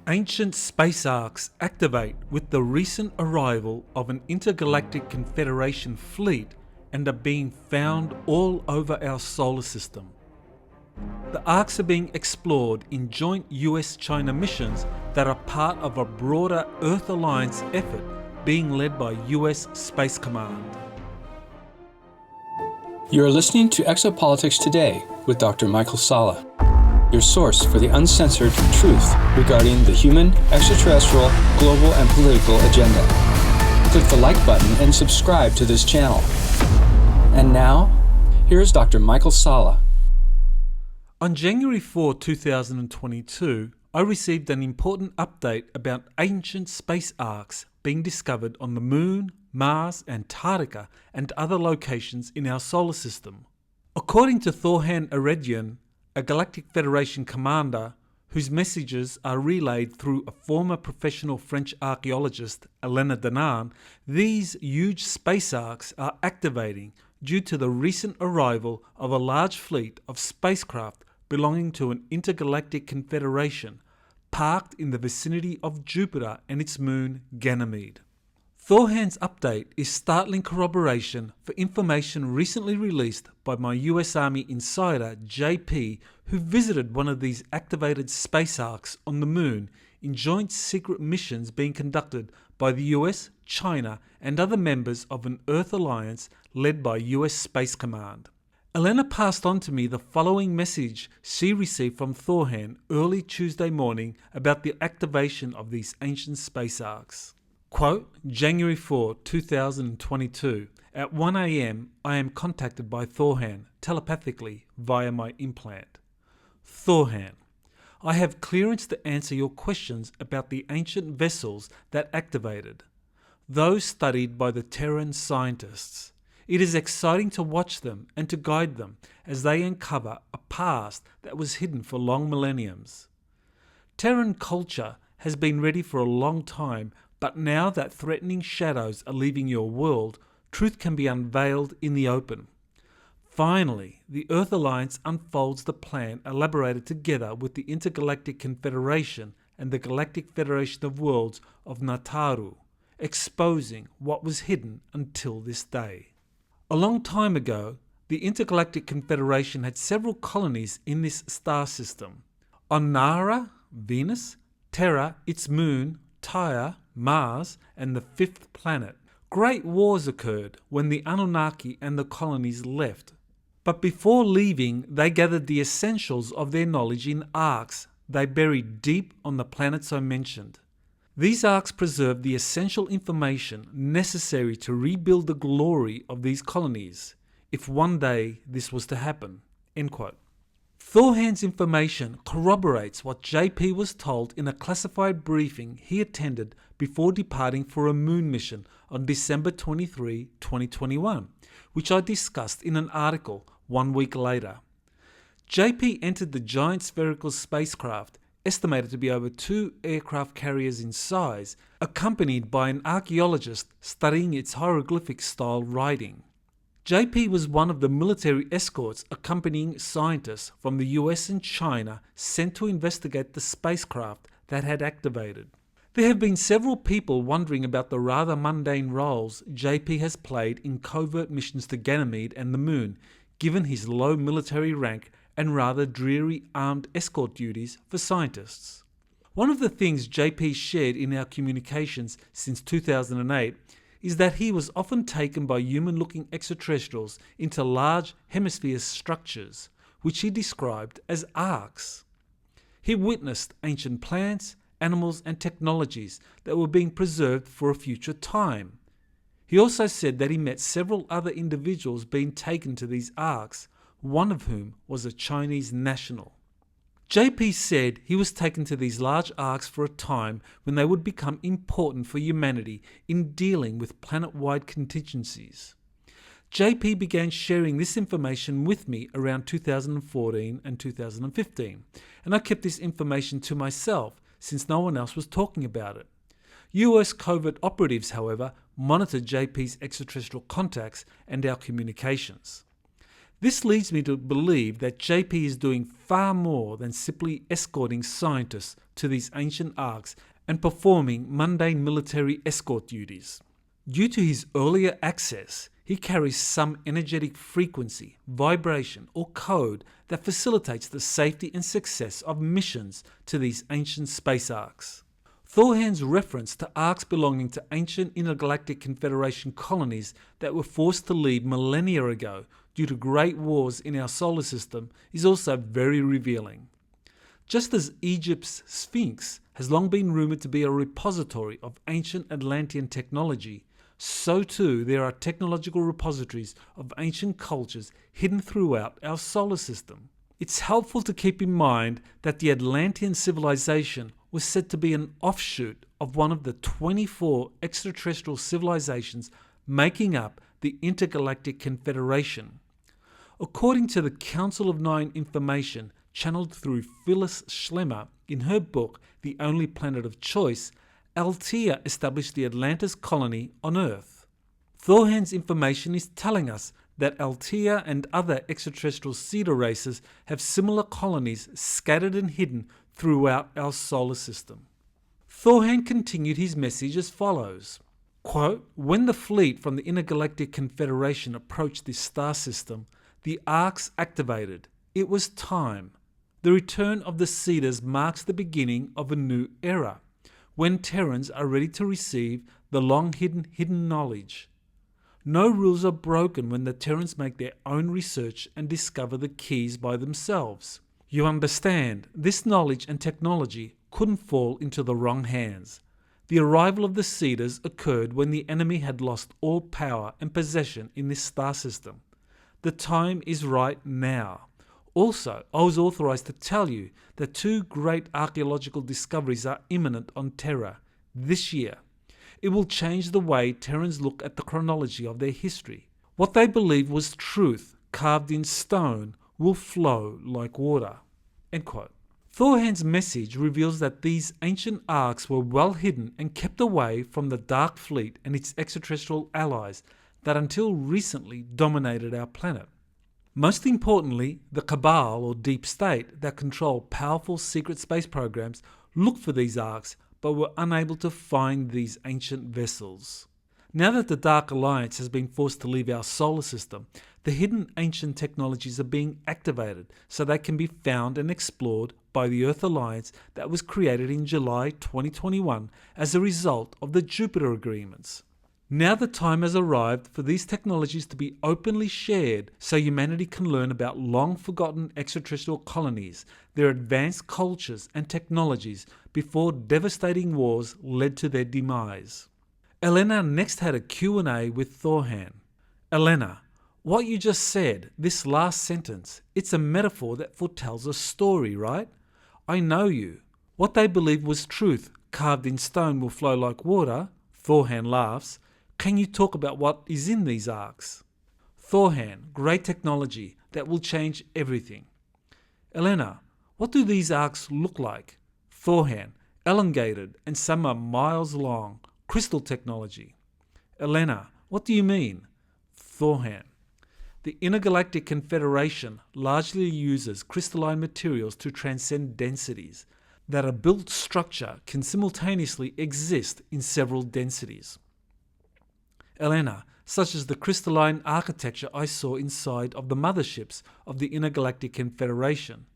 Ancient space arks activate with the recent arrival of an Intergalactic Confederation Fleet and are being found all over our solar system. The arks are being explored in joint US-China missions that are part of a broader Earth Alliance effort being led by US Space Command. You are listening to Exopolitics Today with Dr. Michael Salla, your source for the uncensored truth regarding the human, extraterrestrial, global, and political agenda. Click the like button and subscribe to this channel. And now, here's Dr. Michael Salla. On January 4, 2022, I received an important update about ancient space arks being discovered on the Moon, Mars, Antarctica, and other locations in our solar system. According to Thor Han Eredyon, a Galactic Federation commander whose messages are relayed through a former professional French archeologist, Elena Danaan, these huge space arks are activating due to the recent arrival of a large fleet of spacecraft belonging to an intergalactic confederation parked in the vicinity of Jupiter and its moon Ganymede. Thor Han's update is startling corroboration for information recently released by my US Army insider JP, who visited one of these activated space arks on the moon in joint secret missions being conducted by the US, China, and other members of an Earth Alliance led by US Space Command. Elena passed on to me the following message she received from Thor Han early Tuesday morning about the activation of these ancient space arks. Quote, January 4, 2022, at 1 a.m. I am contacted by Thor Han telepathically via my implant. Thor Han, I have clearance to answer your questions about the ancient vessels that activated, those studied by the Terran scientists. It is exciting to watch them and to guide them as they uncover a past that was hidden for long millenniums. Terran culture has been ready for a long time, but now that threatening shadows are leaving your world, truth can be unveiled in the open. Finally, the Earth Alliance unfolds the plan elaborated together with the Intergalactic Confederation and the Galactic Federation of Worlds of Nataru, exposing what was hidden until this day. A long time ago, the Intergalactic Confederation had several colonies in this star system. On Nara, Venus, Terra, its moon, Tyre, Mars, and the fifth planet. Great wars occurred when the Anunnaki and the colonies left. But before leaving, they gathered the essentials of their knowledge in arks they buried deep on the planets I mentioned. These arks preserved the essential information necessary to rebuild the glory of these colonies, if one day this was to happen. End quote. Thor Han's information corroborates what JP was told in a classified briefing he attended before departing for a moon mission on December 23, 2021, which I discussed in an article 1 week later. JP entered the giant spherical spacecraft, estimated to be over 2 aircraft carriers in size, accompanied by an archaeologist studying its hieroglyphic-style writing. JP was one of the military escorts accompanying scientists from the US and China sent to investigate the spacecraft that had activated. There have been several people wondering about the rather mundane roles JP has played in covert missions to Ganymede and the Moon, given his low military rank and rather dreary armed escort duties for scientists. One of the things JP shared in our communications since 2008 is that he was often taken by human-looking extraterrestrials into large hemisphere structures, which he described as arks. He witnessed ancient plants, animals and technologies that were being preserved for a future time. He also said that he met several other individuals being taken to these arks, one of whom was a Chinese national. JP said he was taken to these large arks for a time when they would become important for humanity in dealing with planet-wide contingencies. JP began sharing this information with me around 2014 and 2015, and I kept this information to myself since no one else was talking about it. US covert operatives, however, monitored JP's extraterrestrial contacts and our communications. This leads me to believe that JP is doing far more than simply escorting scientists to these ancient arks and performing mundane military escort duties. Due to his earlier access, he carries some energetic frequency, vibration, or code that facilitates the safety and success of missions to these ancient space arks. Thor Han's reference to arks belonging to ancient Intergalactic Confederation colonies that were forced to leave millennia ago due to great wars in our solar system is also very revealing. Just as Egypt's Sphinx has long been rumoured to be a repository of ancient Atlantean technology, so too there are technological repositories of ancient cultures hidden throughout our solar system. It's helpful to keep in mind that the Atlantean civilization was said to be an offshoot of one of the 24 extraterrestrial civilizations making up the Intergalactic Confederation. According to the Council of Nine information channeled through Phyllis Schlemmer in her book The Only Planet of Choice, Althea established the Atlantis colony on Earth. Thor Han's information is telling us that Althea and other extraterrestrial cedar races have similar colonies scattered and hidden throughout our solar system. Thor Han continued his message as follows, quote, "When the fleet from the Intergalactic Confederation approached this star system, the arks activated. It was time. The return of the Cedars marks the beginning of a new era, when Terrans are ready to receive the long-hidden knowledge. No rules are broken when the Terrans make their own research and discover the keys by themselves. You understand, this knowledge and technology couldn't fall into the wrong hands. The arrival of the Cedars occurred when the enemy had lost all power and possession in this star system. The time is right now. Also, I was authorized to tell you that two great archaeological discoveries are imminent on Terra this year. It will change the way Terrans look at the chronology of their history. What they believe was truth carved in stone will flow like water." End quote. Thor Han's message reveals that these ancient arks were well hidden and kept away from the Dark Fleet and its extraterrestrial allies that until recently dominated our planet. Most importantly, the Cabal or Deep State that control powerful secret space programs looked for these arks but were unable to find these ancient vessels. Now that the Dark Alliance has been forced to leave our solar system, the hidden ancient technologies are being activated so they can be found and explored by the Earth Alliance that was created in July 2021 as a result of the Jupiter Agreements. Now the time has arrived for these technologies to be openly shared so humanity can learn about long-forgotten extraterrestrial colonies, their advanced cultures and technologies before devastating wars led to their demise. Elena next had a Q&A with Thor Han. Elena, what you just said, this last sentence, it's a metaphor that foretells a story, right? I know you. What they believed was truth, carved in stone will flow like water. Thor Han laughs. Can you talk about what is in these arks? Thor Han, great technology that will change everything. Elena, what do these arks look like? Thor Han, elongated and some are miles long. Crystal technology. Elena, what do you mean? Thor Han, the Intergalactic Confederation largely uses crystalline materials to transcend densities. That a built structure can simultaneously exist in several densities. Elena, such as the crystalline architecture I saw inside of the motherships of the Intergalactic Confederation.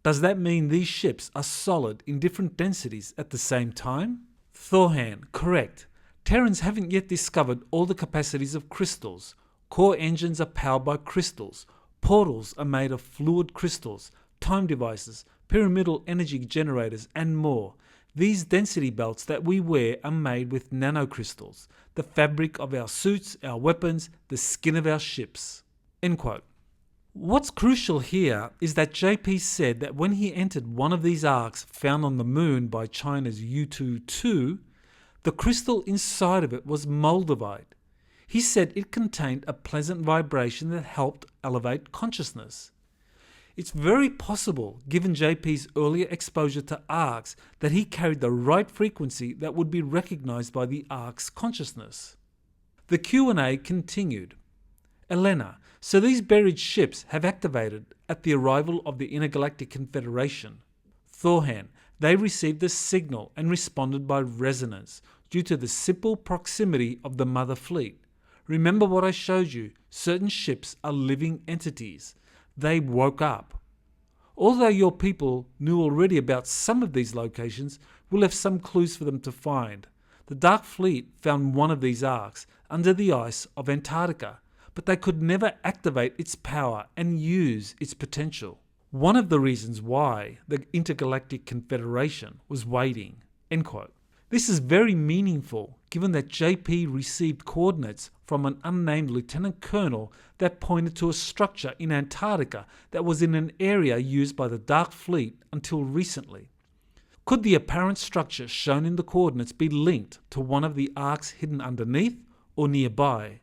Does that mean these ships are solid in different densities at the same time? Thor Han, correct. Terrans haven't yet discovered all the capacities of crystals. Core engines are powered by crystals. Portals are made of fluid crystals, time devices, pyramidal energy generators, and more. These density belts that we wear are made with nanocrystals, the fabric of our suits, our weapons, the skin of our ships. End quote. What's crucial here is that JP said that when he entered one of these arks found on the moon by China's U-22, the crystal inside of it was moldavite. He said it contained a pleasant vibration that helped elevate consciousness. It's very possible, given JP's earlier exposure to arks, that he carried the right frequency that would be recognized by the ark's consciousness. The Q&A continued. Elena, so these buried ships have activated at the arrival of the Intergalactic Confederation. Thor Han, they received a signal and responded by resonance due to the simple proximity of the mother fleet. Remember what I showed you, certain ships are living entities. They woke up. Although your people knew already about some of these locations, we'll have some clues for them to find. The Dark Fleet found one of these arks under the ice of Antarctica, but they could never activate its power and use its potential. One of the reasons why the Intergalactic Confederation was waiting." End quote. This is very meaningful given that JP received coordinates from an unnamed lieutenant colonel that pointed to a structure in Antarctica that was in an area used by the Dark Fleet until recently. Could the apparent structure shown in the coordinates be linked to one of the arks hidden underneath or nearby?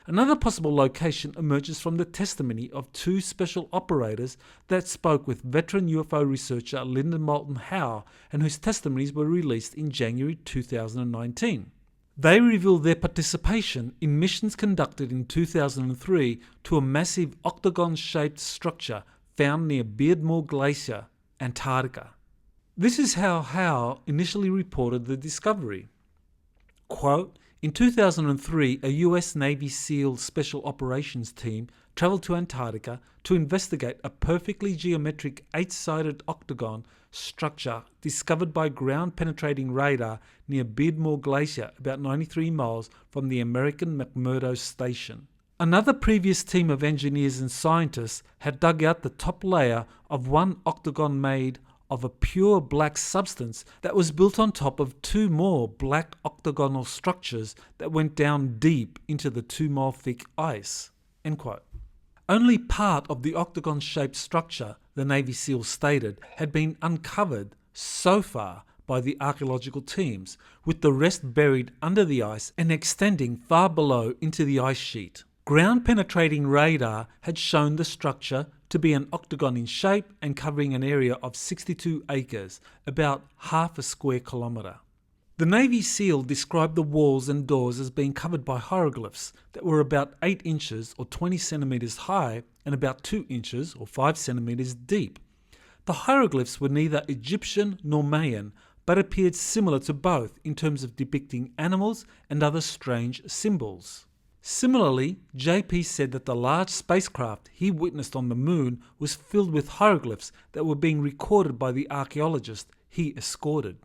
Another possible location emerges from the testimony of two special operators that spoke with veteran UFO researcher Lyndon Moulton Howe and whose testimonies were released in January 2019. They revealed their participation in missions conducted in 2003 to a massive octagon-shaped structure found near Beardmore Glacier, Antarctica. This is how Howe initially reported the discovery. Quote, "In 2003, a US Navy SEAL Special Operations team travelled to Antarctica to investigate a perfectly geometric 8-sided octagon structure discovered by ground-penetrating radar near Beardmore Glacier, about 93 miles from the American McMurdo Station. Another previous team of engineers and scientists had dug out the top layer of one octagon made of a pure black substance that was built on top of two more black octagonal structures that went down deep into the 2-mile thick ice." End quote. Only part of the octagon-shaped structure, the Navy SEALs stated, had been uncovered so far by the archaeological teams, with the rest buried under the ice and extending far below into the ice sheet. Ground-penetrating radar had shown the structure to be an octagon in shape and covering an area of 62 acres, about half a square kilometre. The Navy SEAL described the walls and doors as being covered by hieroglyphs that were about 8 inches or 20 centimetres high and about 2 inches or 5 centimetres deep. The hieroglyphs were neither Egyptian nor Mayan, but appeared similar to both in terms of depicting animals and other strange symbols. Similarly, JP said that the large spacecraft he witnessed on the moon was filled with hieroglyphs that were being recorded by the archaeologist he escorted.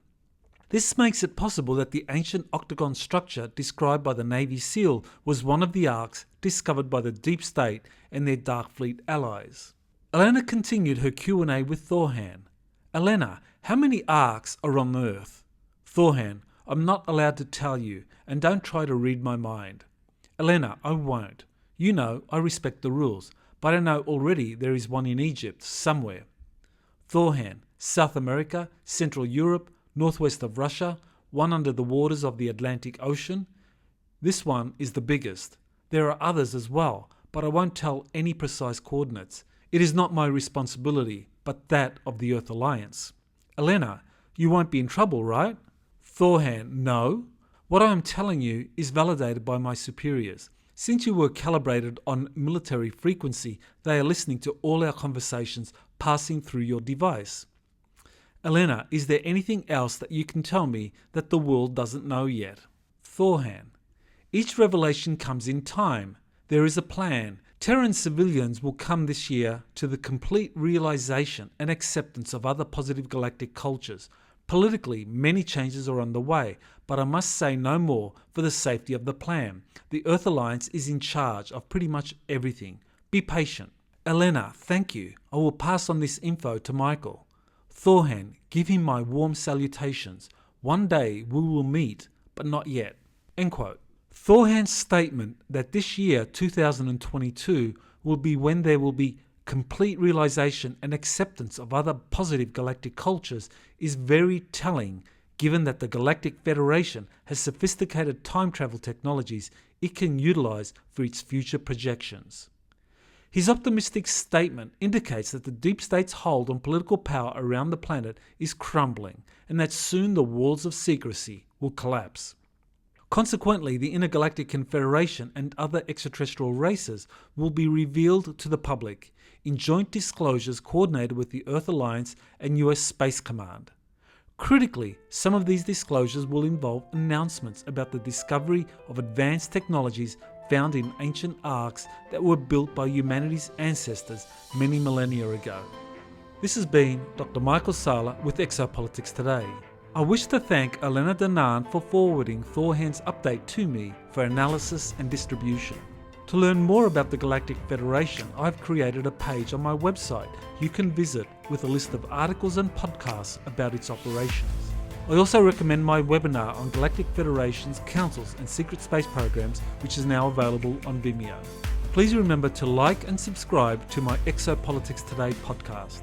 This makes it possible that the ancient octagon structure described by the Navy SEAL was one of the arks discovered by the Deep State and their Dark Fleet allies. Elena continued her Q&A with Thor Han. "Elena, how many arks are on Earth?" Thor Han, "I'm not allowed to tell you, and don't try to read my mind." Elena, "I won't. You know, I respect the rules, but I know already there is one in Egypt, somewhere." Thor Han, "South America, Central Europe, northwest of Russia, one under the waters of the Atlantic Ocean. This one is the biggest. There are others as well, but I won't tell any precise coordinates. It is not my responsibility, but that of the Earth Alliance." Elena, "You won't be in trouble, right?" Thor Han, "No. What I am telling you is validated by my superiors. Since you were calibrated on military frequency, they are listening to all our conversations passing through your device." Elena, "Is there anything else that you can tell me that the world doesn't know yet?" Thor Han, "Each revelation comes in time. There is a plan. Terran civilians will come this year to the complete realization and acceptance of other positive galactic cultures. Politically, many changes are on the way, but I must say no more for the safety of the plan. The Earth Alliance is in charge of pretty much everything. Be patient." Elena, "Thank you. I will pass on this info to Michael." Thor Han, "Give him my warm salutations. One day we will meet, but not yet." End quote. Thor Han's statement that this year, 2022, will be when there will be complete realization and acceptance of other positive galactic cultures is very telling, given that the Galactic Federation has sophisticated time travel technologies it can utilize for its future projections. His optimistic statement indicates that the Deep State's hold on political power around the planet is crumbling and that soon the walls of secrecy will collapse. Consequently, the Intergalactic Confederation and other extraterrestrial races will be revealed to the public in joint disclosures coordinated with the Earth Alliance and US Space Command. Critically, some of these disclosures will involve announcements about the discovery of advanced technologies found in ancient arks that were built by humanity's ancestors many millennia ago. This has been Dr. Michael Sala with Exopolitics Today. I wish to thank Elena Danaan for forwarding Thor Han's update to me for analysis and distribution. To learn more about the Galactic Federation, I've created a page on my website you can visit with a list of articles and podcasts about its operations. I also recommend my webinar on Galactic Federation's councils and secret space programs, which is now available on Vimeo. Please remember to like and subscribe to my Exopolitics Today podcast.